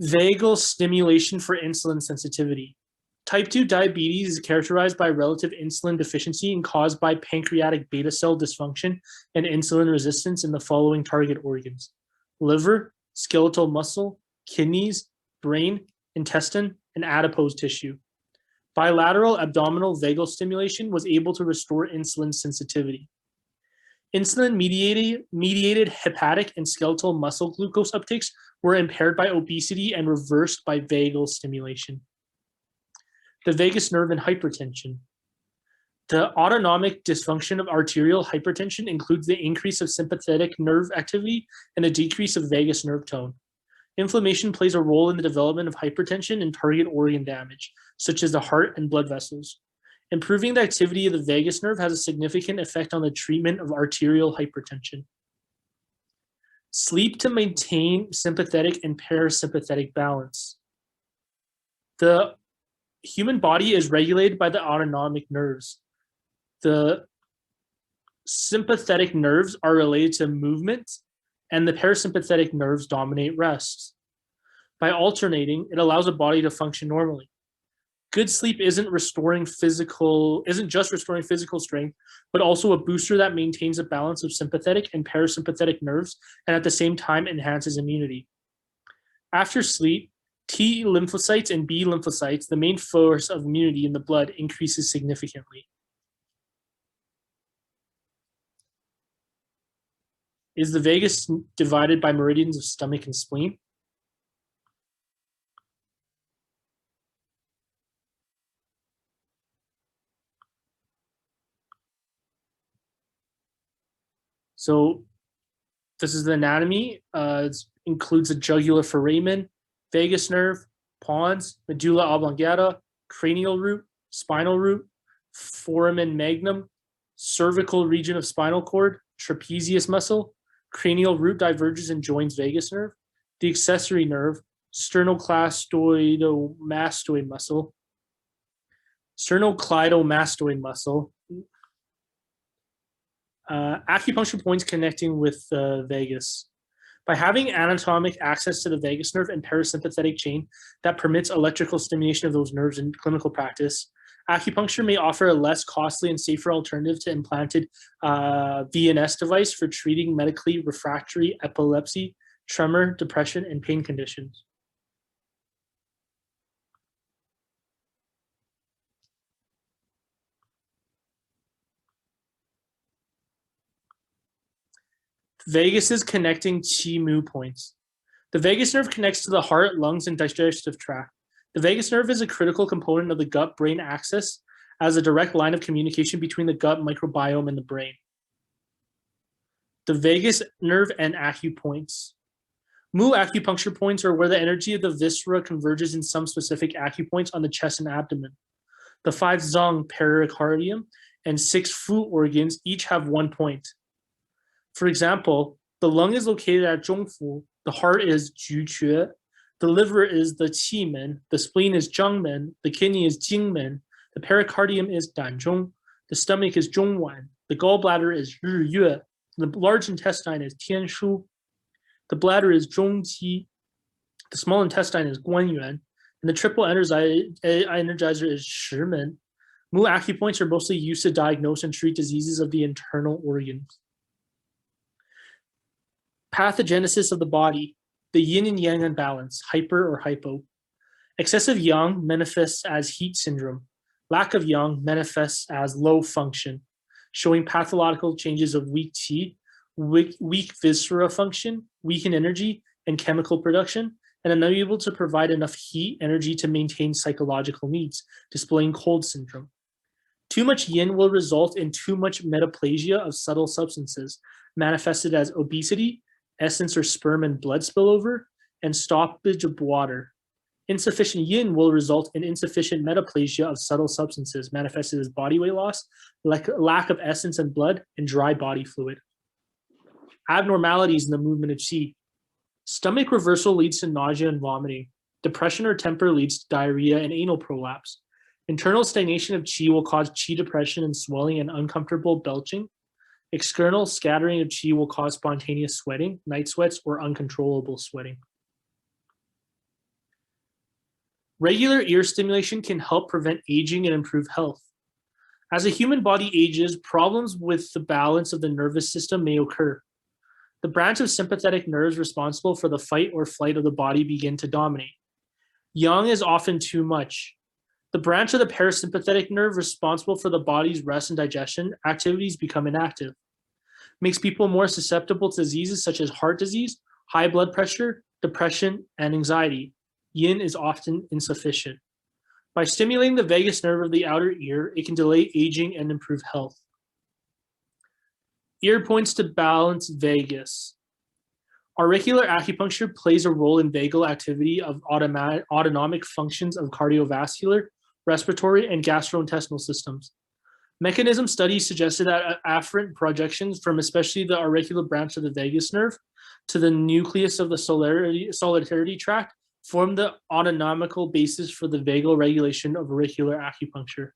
Vagal stimulation for insulin sensitivity. Type 2 diabetes is characterized by relative insulin deficiency and caused by pancreatic beta cell dysfunction and insulin resistance in the following target organs: liver, skeletal muscle, kidneys, brain, intestine, and adipose tissue. Bilateral abdominal vagal stimulation was able to restore insulin sensitivity. Insulin-mediated hepatic and skeletal muscle glucose uptakes were impaired by obesity and reversed by vagal stimulation. The vagus nerve and hypertension. The autonomic dysfunction of arterial hypertension includes the increase of sympathetic nerve activity and a decrease of vagus nerve tone. Inflammation plays a role in the development of hypertension and target organ damage, such as the heart and blood vessels. Improving the activity of the vagus nerve has a significant effect on the treatment of arterial hypertension. Sleep to maintain sympathetic and parasympathetic balance. The human body is regulated by the autonomic nerves. The sympathetic nerves are related to movement, and the parasympathetic nerves dominate rest. By alternating, it allows the body to function normally. Good sleep isn't just restoring physical strength, but also a booster that maintains a balance of sympathetic and parasympathetic nerves and at the same time enhances immunity. After sleep, T lymphocytes and B lymphocytes, the main source of immunity in the blood, increases significantly. Is the vagus divided by meridians of stomach and spleen? So this is the anatomy. It includes the jugular foramen, vagus nerve, pons, medulla oblongata, cranial root, spinal root, foramen magnum, cervical region of spinal cord, trapezius muscle. Cranial root diverges and joins vagus nerve. The accessory nerve, sternocleidomastoid muscle. Sternocleidomastoid muscle. Acupuncture points connecting with the vagus. By having anatomic access to the vagus nerve and parasympathetic chain that permits electrical stimulation of those nerves in clinical practice, acupuncture may offer a less costly and safer alternative to implanted VNS device for treating medically refractory epilepsy, tremor, depression, and pain conditions. Vagus is connecting Qi Mu points. The vagus nerve connects to the heart, lungs, and digestive tract. The vagus nerve is a critical component of the gut-brain axis as a direct line of communication between the gut microbiome and the brain. The vagus nerve and acupoints. Mu acupuncture points are where the energy of the viscera converges in some specific acupoints on the chest and abdomen. The 5 zong pericardium and 6 fu organs each have 1 point. For example, the lung is located at zhongfu, the heart is juque, the liver is the qimen, the spleen is zhangmen, the kidney is jingmen, the pericardium is danzhong, the stomach is zhongwan, the gallbladder is riyue, the large intestine is tianshu, the bladder is zhongqi, the small intestine is guanyuan, and the triple energizer is shimen. Mu acupoints are mostly used to diagnose and treat diseases of the internal organs. Pathogenesis of the body, the yin and yang imbalance, hyper or hypo. Excessive yang manifests as heat syndrome. Lack of yang manifests as low function, showing pathological changes of weak qi, weak viscera function, weakened energy and chemical production, and unable to provide enough heat energy to maintain psychological needs, displaying cold syndrome. Too much yin will result in too much metaplasia of subtle substances, manifested as obesity, essence or sperm and blood spillover, and stoppage of water. Insufficient yin will result in insufficient metaplasia of subtle substances, manifested as body weight loss, lack of essence and blood, and dry body fluid. Abnormalities in the movement of qi. Stomach reversal leads to nausea and vomiting. Depression or temper leads to diarrhea and anal prolapse. Internal stagnation of qi will cause qi depression and swelling and uncomfortable belching. External scattering of qi will cause spontaneous sweating, night sweats, or uncontrollable sweating. Regular ear stimulation can help prevent aging and improve health. As the human body ages, problems with the balance of the nervous system may occur. The branch of sympathetic nerves responsible for the fight or flight of the body begin to dominate. Young is often too much. The branch of the parasympathetic nerve responsible for the body's rest and digestion activities become inactive. Makes people more susceptible to diseases such as heart disease, high blood pressure, depression, and anxiety. Yin is often insufficient. By stimulating the vagus nerve of the outer ear, it can delay aging and improve health. Ear points to balance vagus. Auricular acupuncture plays a role in vagal activity of autonomic functions of cardiovascular, respiratory, and gastrointestinal systems. Mechanism studies suggested that afferent projections from especially the auricular branch of the vagus nerve to the nucleus of the solitary tract form the autonomical basis for the vagal regulation of auricular acupuncture.